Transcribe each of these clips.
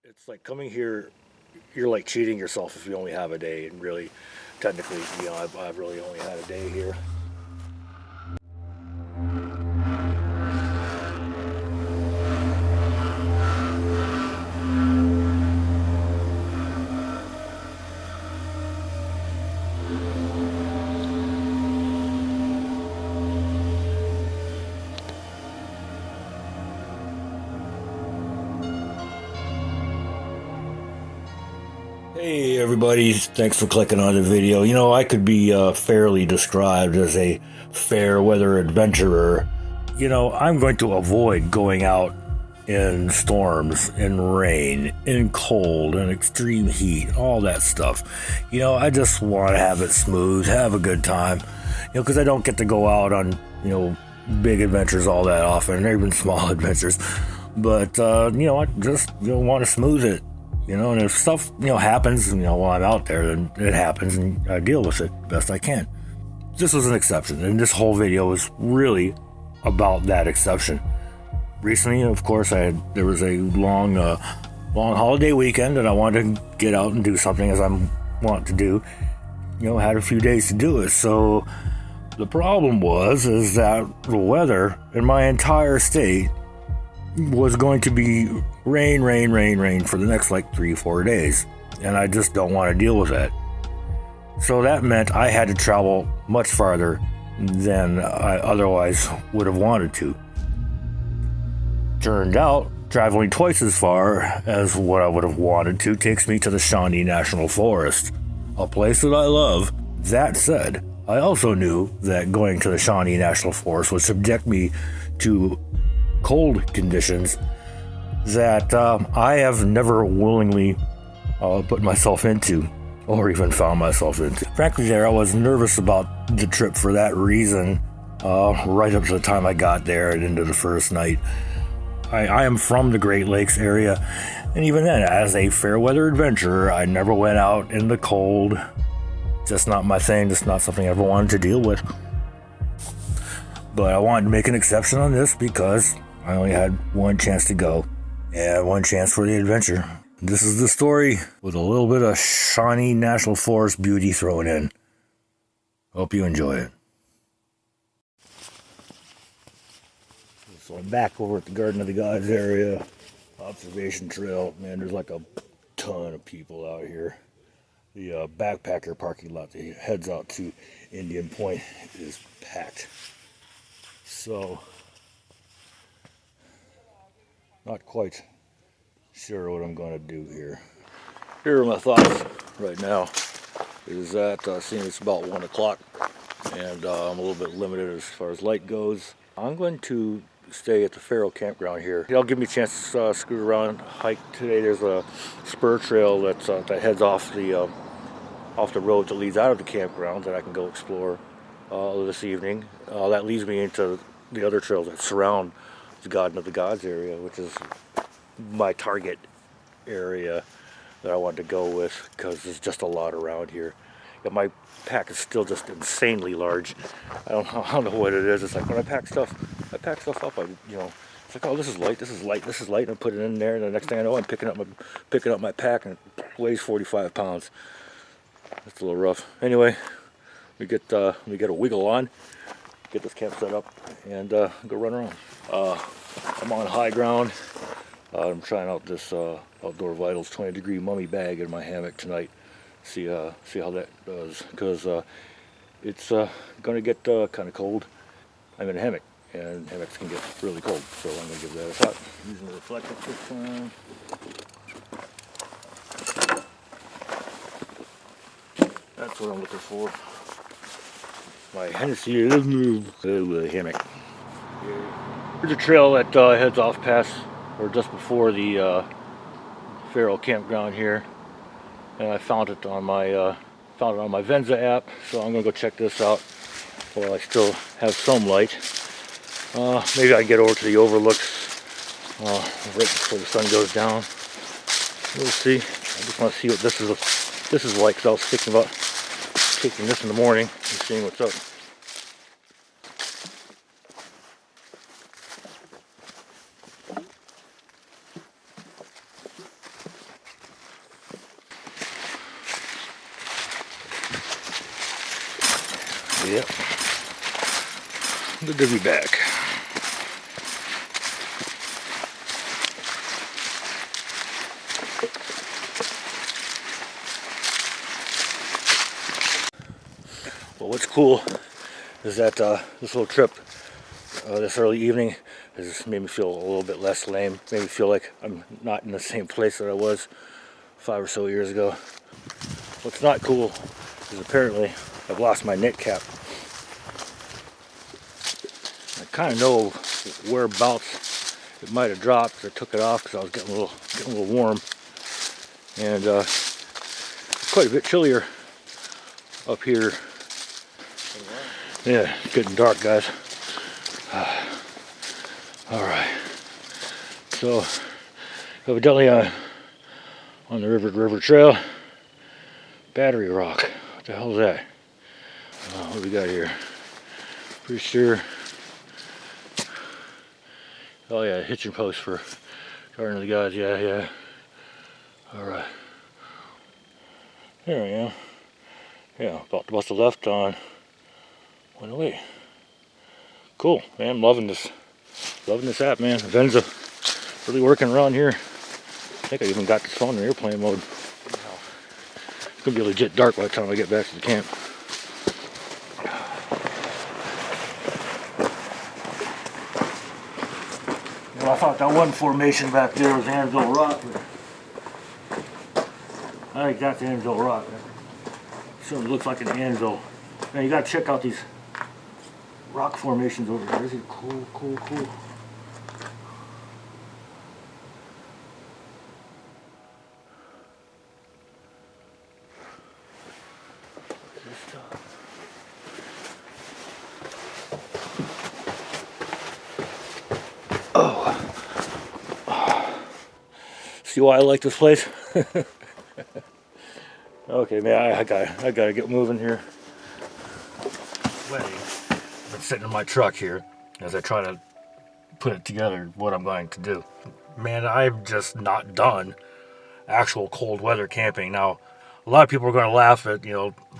It's like coming here, you're like cheating yourself if you only have a day, and really, technically, I've really only had a day here. Hey everybody, thanks for clicking on the video. I could be fairly described as a fair weather adventurer. I'm going to avoid going out in storms, in rain, in cold, in extreme heat, all that stuff. I just want to have it smooth, have a good time, because I don't get to go out on, big adventures all that often, or even small adventures. But, I just, want to smooth it. And if stuff, happens, while I'm out there, then it happens and I deal with it best I can. This was an exception, and this whole video was really about that exception. Recently, of course, there was a long holiday weekend, and I wanted to get out and do something as I want to do. Had a few days to do it. So the problem is that the weather in my entire state was going to be rain for the next 3-4 days, and I just don't want to deal with that. So that meant I had to travel much farther than I otherwise would have wanted to. Turned out traveling twice as far as what I would have wanted to takes me to the Shawnee National Forest, a place that I love. That said, I also knew that going to the Shawnee National Forest would subject me to cold conditions that I have never willingly put myself into or even found myself into. Frankly, I was nervous about the trip for that reason right up to the time I got there and into the first night. I am from the Great Lakes area, and even then, as a fair weather adventurer, I never went out in the cold. Just not my thing, just not something I ever wanted to deal with. But I wanted to make an exception on this because I only had one chance to go, and one chance for the adventure. This is the story with a little bit of Shawnee National Forest beauty thrown in. Hope you enjoy it. So I'm back over at the Garden of the Gods area, observation trail. Man, there's a ton of people out here. The backpacker parking lot that heads out to Indian Point is packed. So, not quite sure what I'm going to do here. Here are my thoughts right now. Is that seeing it's about 1 o'clock, and I'm a little bit limited as far as light goes. I'm going to stay at the Farrell campground here. It'll give me a chance to screw around, hike today. There's a spur trail that heads off the road that leads out of the campground that I can go explore this evening. That leads me into the other trails that surround the Garden of the Gods area, which is my target area that I want to go with because there's just a lot around here. Yeah, my pack is still just insanely large. I don't know what it is. It's like when I pack stuff up. It's like, oh, this is light, and I put it in there, and the next thing I know, I'm picking up my pack, and it weighs 45 pounds. That's a little rough. Anyway, we get a wiggle on, get this camp set up, and go run around. I'm on high ground. I'm trying out this Outdoor Vitals 20-degree mummy bag in my hammock tonight. See how that does, because it's gonna get kind of cold. I'm in a hammock, and hammocks can get really cold, so I'm gonna give that a shot. Using the reflector this time. That's what I'm looking for. My Hennessy hammock. Here's a trail that heads off past, or just before the Farrell campground here, and I found it on my Avenza app. So I'm gonna go check this out while I still have some light. Maybe I can get over to the overlooks right before the sun goes down. We'll see. I just want to see what this is like, because I was thinking about taking this in the morning and seeing what's up. Yep. Good to be back. Well, what's cool is that this little trip this early evening has made me feel a little bit less lame. Made me feel like I'm not in the same place that I was 5 or so years ago. What's not cool is apparently I've lost my knit cap. I kind of know whereabouts it might have dropped. I took it off because I was getting a little warm, and it's quite a bit chillier up here. Yeah, it's getting dark, guys. All right. So evidently on the river trail, battery rock. What the hell is that? What do we got here? Pretty sure. Oh yeah, hitching post for Garden of the Gods. Yeah. All right. There I am. Yeah, about to bust a left on 108. Cool, man. I'm loving this app, man. Avenza really working around here. I think I even got this phone in airplane mode. It's gonna be legit dark by the time I get back to the camp. You know, I thought that one formation back there was Anvil Rock. I think that's Anvil Rock. Certainly looks like an anvil. Now you gotta check out these rock formations over here. This is cool. See why I like this place? Okay, man, I gotta get moving here. Sweating. I've been sitting in my truck here as I try to put it together what I'm going to do. Man, I've just not done actual cold weather camping. Now, a lot of people are going to laugh at,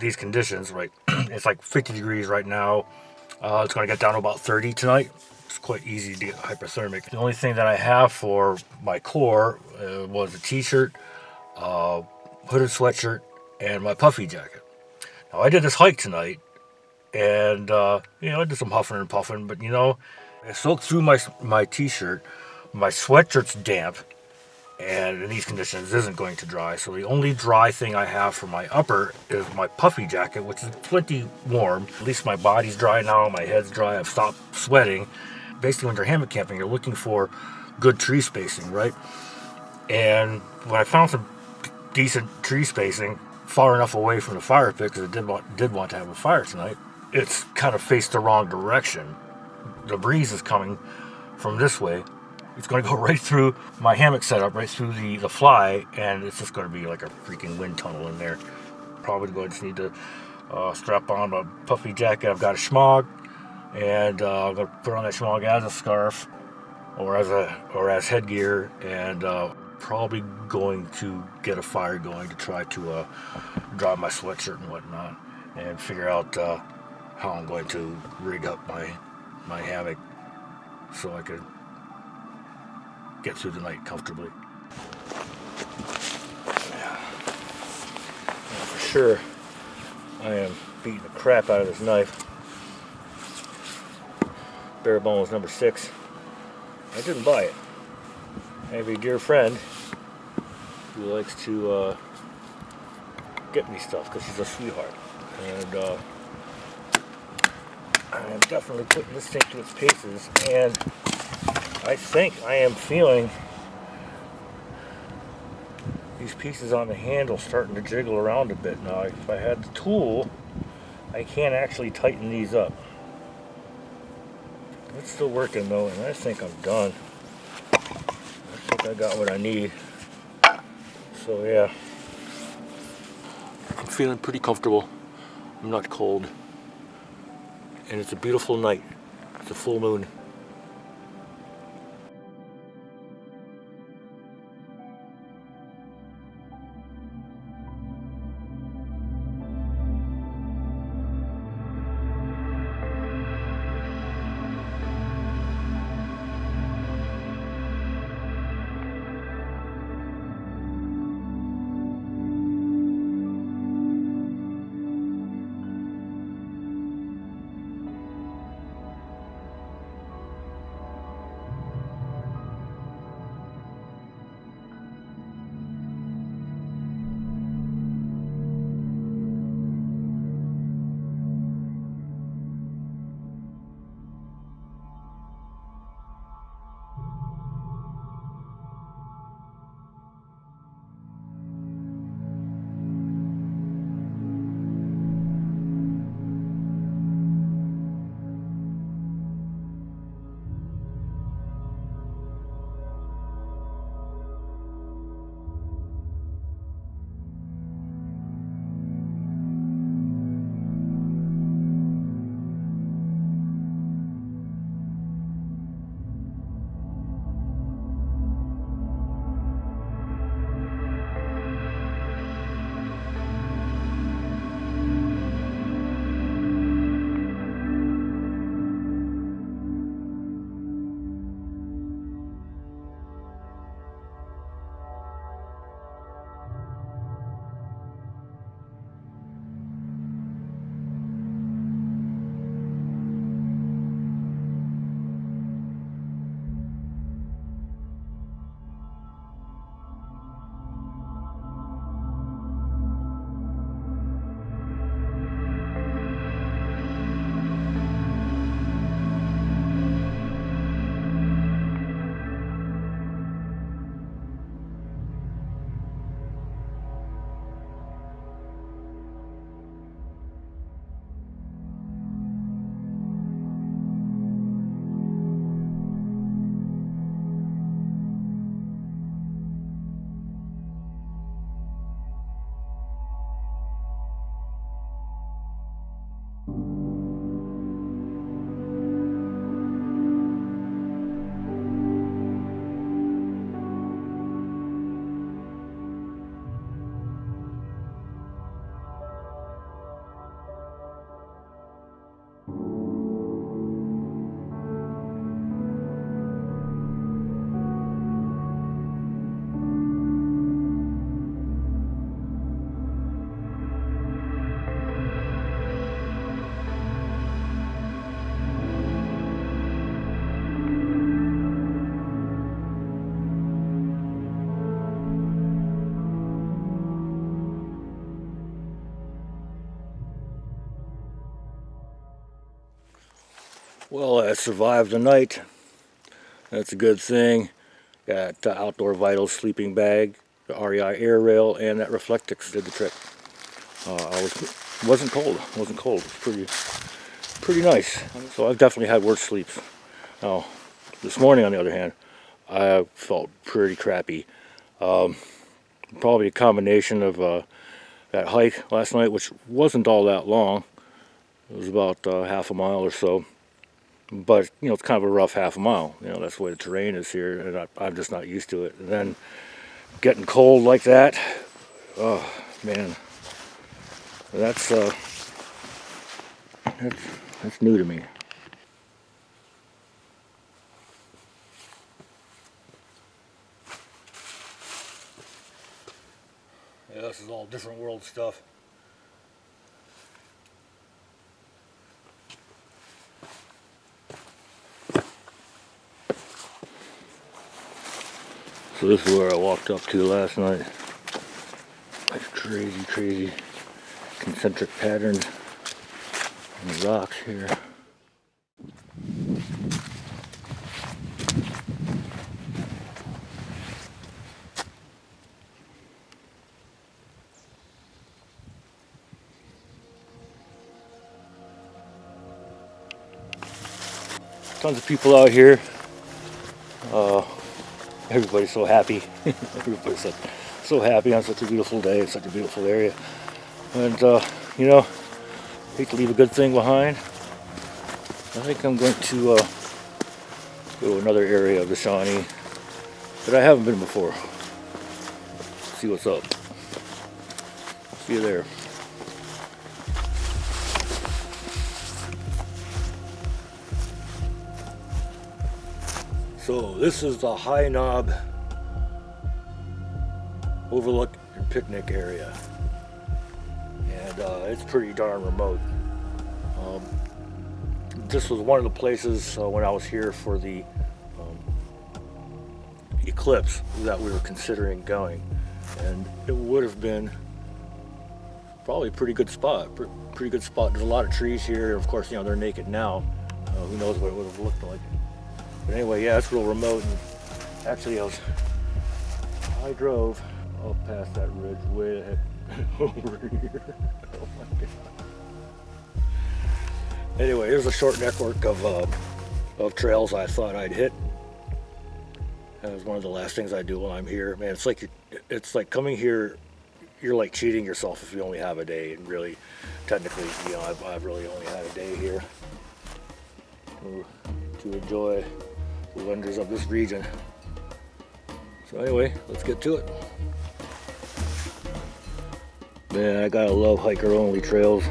these conditions, right? It's like 50 degrees right now. It's going to get down to about 30 tonight. It's quite easy to get hypothermic. The only thing that I have for my core was a t-shirt, hooded sweatshirt, and my puffy jacket. Now, I did this hike tonight, and I did some huffing and puffing, but I soaked through my t-shirt. My sweatshirt's damp, and in these conditions isn't going to dry. So the only dry thing I have for my upper is my puffy jacket, which is plenty warm. At least my body's dry now, my head's dry, I've stopped sweating. Basically, when you're hammock camping, you're looking for good tree spacing, right? And when I found some decent tree spacing far enough away from the fire pit, because I did want to have a fire tonight, it's kind of faced the wrong direction. The breeze is coming from this way. It's going to go right through my hammock setup, right through the fly, and it's just going to be like a freaking wind tunnel in there. Probably going to just need to strap on my puffy jacket. I've got a schmog, and I'm going to put on that schmog as a scarf or as headgear, and probably going to get a fire going to try to dry my sweatshirt and whatnot, and figure out how I'm going to rig up my hammock so I could get through the night comfortably. Yeah, for sure, I am beating the crap out of this knife. Bare bones number 6. I didn't buy it. I have a dear friend who likes to get me stuff because she's a sweetheart, and I am definitely putting this thing to its paces, and I think I am feeling these pieces on the handle starting to jiggle around a bit now. If I had the tool, I can't actually tighten these up. It's still working though, and I think I'm done. I think I got what I need. So yeah, I'm feeling pretty comfortable. I'm not cold. And it's a beautiful night. It's a full moon. Well, I survived the night. That's a good thing. Got outdoor vitals sleeping bag, the REI air rail, and that Reflectix did the trick. Wasn't cold. Wasn't cold. It was pretty nice. So I've definitely had worse sleeps. Now, this morning, on the other hand, I felt pretty crappy. Probably a combination of that hike last night, which wasn't all that long. It was about half a mile or so. But, you know, it's kind of a rough half a mile. You know, that's the way the terrain is here, and I'm just not used to it. And then getting cold like that, oh, man, that's new to me. Yeah, this is all different world stuff. So this is where I walked up to last night. Like crazy concentric patterns in the rocks here. Tons of people out here. Everybody's so happy. Everybody's so happy on such a beautiful day. It's such a beautiful area. And, you know, hate to leave a good thing behind. I think I'm going to go to another area of the Shawnee that I haven't been before. See what's up. See you there. So this is the High Knob Overlook and Picnic area, and it's pretty darn remote. This was one of the places when I was here for the eclipse that we were considering going, and it would have been probably a pretty good spot. Pretty good spot. There's a lot of trees here. Of course, you know, they're naked now. Who knows what it would have looked like. But anyway, yeah, it's real remote. And actually, I drove up past that ridge way the heck over here. Oh my God. Anyway, here's a short network of trails I thought I'd hit. That was one of the last things I do while I'm here. Man, it's like coming here. You're like cheating yourself if you only have a day. And really, technically, you know, I've really only had a day here to enjoy the wonders of this region. So anyway, let's get to it. Man, I gotta love hiker only trails.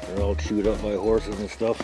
They're all chewed up by horses and stuff.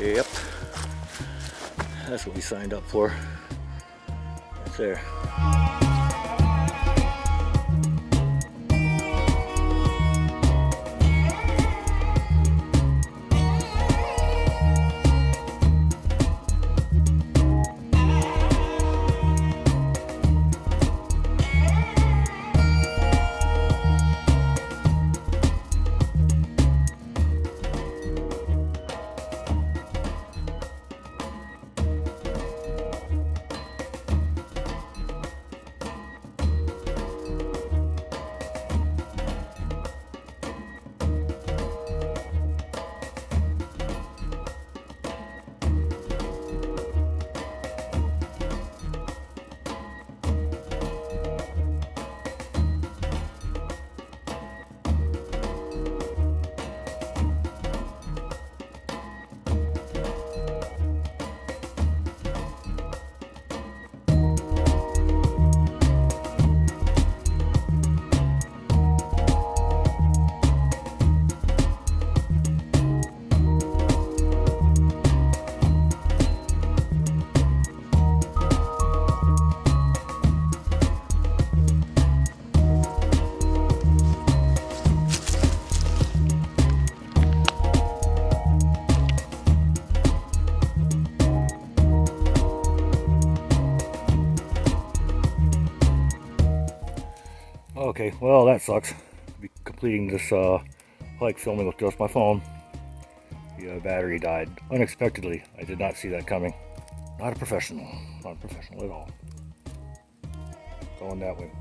Yep, that's what we signed up for. It's there. Okay, well that sucks. I'll be completing this hike filming with just my phone. The battery died unexpectedly. I did not see that coming. Not a professional. Not a professional at all. Going that way.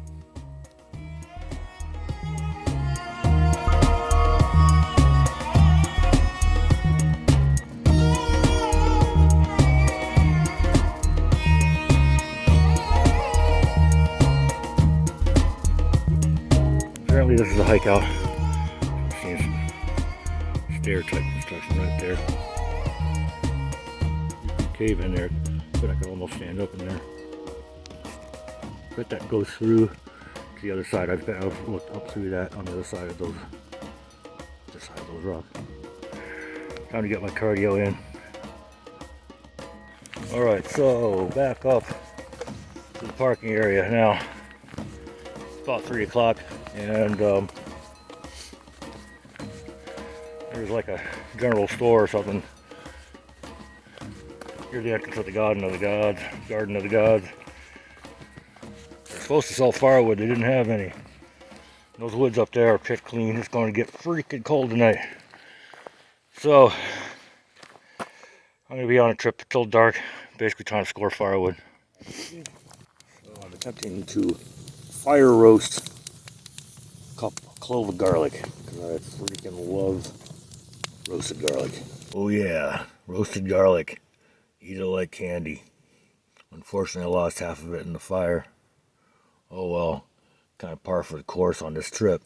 Apparently this is a hike out. Seeing some stair type construction right there. Cave in there, but I could almost stand up in there. But that goes through to the other side. I've looked up through that on the other side of those, rocks. Time to get my cardio in. All right, so back up to the parking area now. It's about 3 o'clock, and there's like a general store or something. Here's the entrance of the Garden of the Gods. They're supposed to sell firewood. They didn't have any. Those woods up there are pit clean. It's going to get freaking cold tonight. So I'm going to be on a trip till dark, basically trying to score firewood. So I'm attempting to fire roast a clove of garlic, because I freaking love roasted garlic. Oh yeah, roasted garlic. Eat it like candy. Unfortunately, I lost half of it in the fire. Oh well, kind of par for the course on this trip.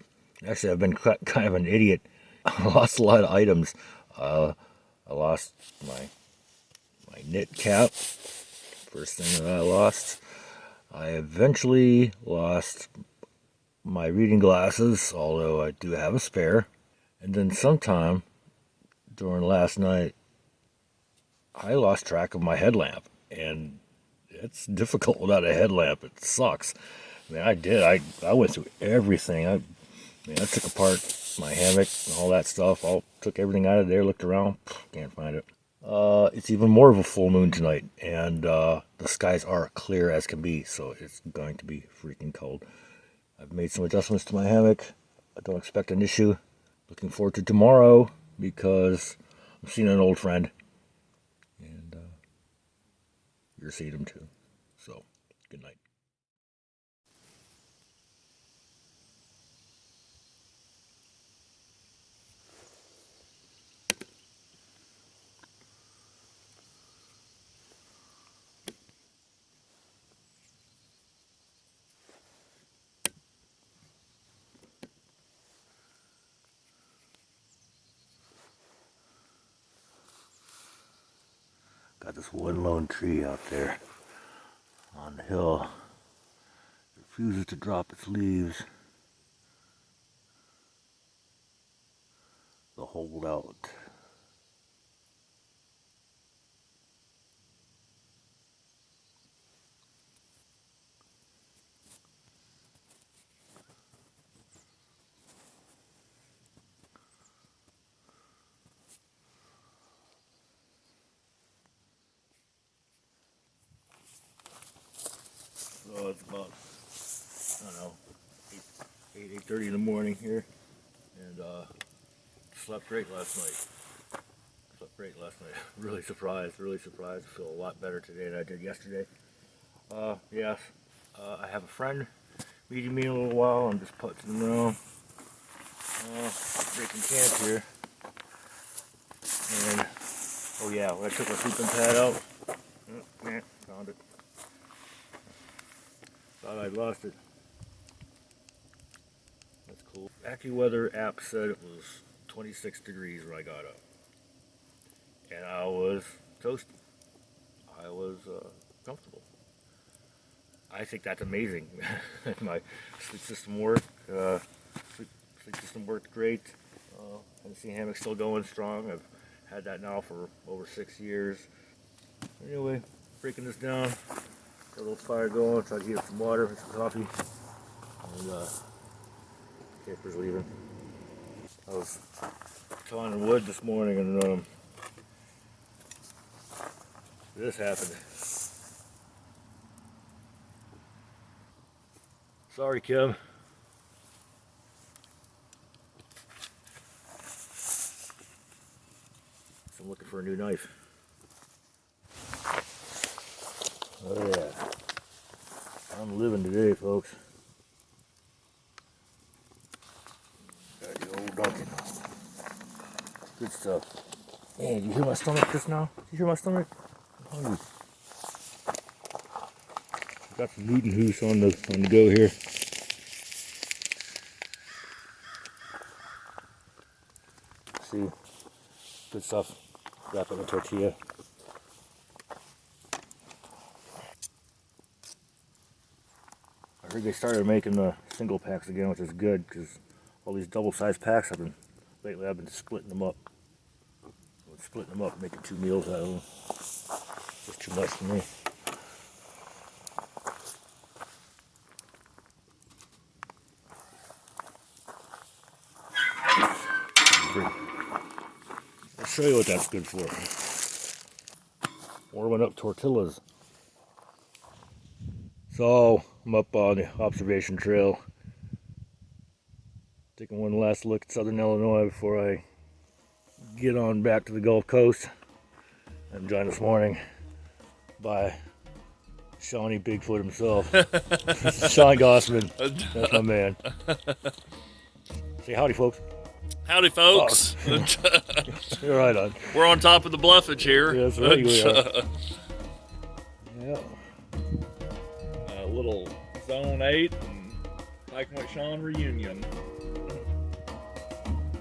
Actually, I've been kind of an idiot. I lost a lot of items. I lost my knit cap. First thing that I lost. I eventually lost my reading glasses, although I do have a spare. And then sometime during last night, I lost track of my headlamp. And it's difficult without a headlamp. It sucks. I mean, I did. I went through everything. I took apart my hammock and all that stuff. I took everything out of there, looked around, can't find it. It's even more of a full moon tonight, and the skies are clear as can be, so it's going to be freaking cold. I've made some adjustments to my hammock. I don't expect an issue. Looking forward to tomorrow because I'm seeing an old friend, and you're seeing him too. So, good night. Got this one lone tree out there on the hill. It refuses to drop its leaves. The holdout. So it's about, I don't know, 8:30 in the morning here, and slept great last night. Really surprised. I feel a lot better today than I did yesterday. Yes, I have a friend meeting me in a little while. I'm just putzing around, breaking camp here. And, oh yeah, when I took my sleeping pad out, found it. Thought I'd lost it. That's cool. AccuWeather app said it was 26 degrees when I got up. And I was toasty. I was comfortable. I think that's amazing. My sleep system worked. Sleep system worked great. Tennessee hammock's still going strong. I've had that now for over 6 years. Anyway, breaking this down. Got a little fire going. Try to heat up some water and some coffee. And camper's leaving. I was sawing wood this morning, and this happened. Sorry, Kim. for a new knife. Oh yeah. I'm living today, folks. Got the old Duncan. Good stuff. Man, did you hear my stomach just now? Did you hear my stomach? I'm hungry. Got some meat and hoose on the go here. See, good stuff. Wrap up a tortilla. I heard they started making the single packs again, which is good because all these double-sized packs lately I've been splitting them up. Splitting them up, making 2 meals out of them. Just too much for me. I'll show you what that's good for. Warming up tortillas. So, I'm up on the observation trail. Taking one last look at southern Illinois before I get on back to the Gulf Coast. I'm joined this morning by Shawnee Bigfoot himself. Sean Gossman. That's my man. Say howdy, folks. Howdy, folks. Oh. You're right on. We're on top of the bluffage here. Yeah, that's right, we are. Yeah. Little Zone 8 and Mike Sean reunion.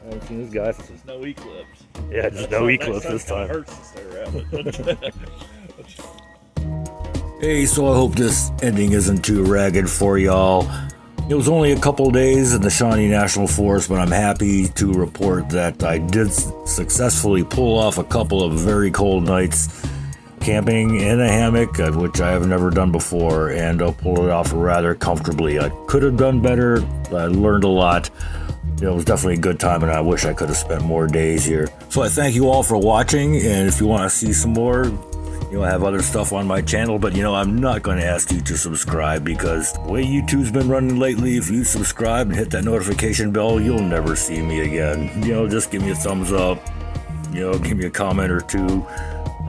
I haven't seen this guy since There's no eclipse. yeah, just no eclipse this time. Hurts to stare at. Hey, so I hope this ending isn't too ragged for y'all. It was only a couple days in the Shawnee National Forest, but I'm happy to report that I did successfully pull off a couple of very cold nights camping in a hammock, which I have never done before, and I pulled it off rather comfortably. I could have done better. I learned a lot. It was definitely a good time, and I wish I could have spent more days here. So I thank you all for watching, and if you want to see some more, I have other stuff on my channel, but I'm not going to ask you to subscribe because the way YouTube's been running lately, if you subscribe and hit that notification bell, you'll never see me again. Just give me a thumbs up, give me a comment or two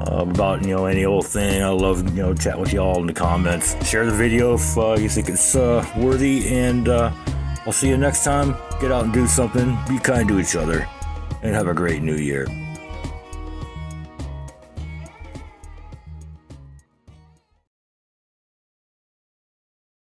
about, any old thing. I love, chat with y'all in the comments. Share the video if you think it's worthy, and I'll see you next time. Get out and do something, be kind to each other, and have a great new year.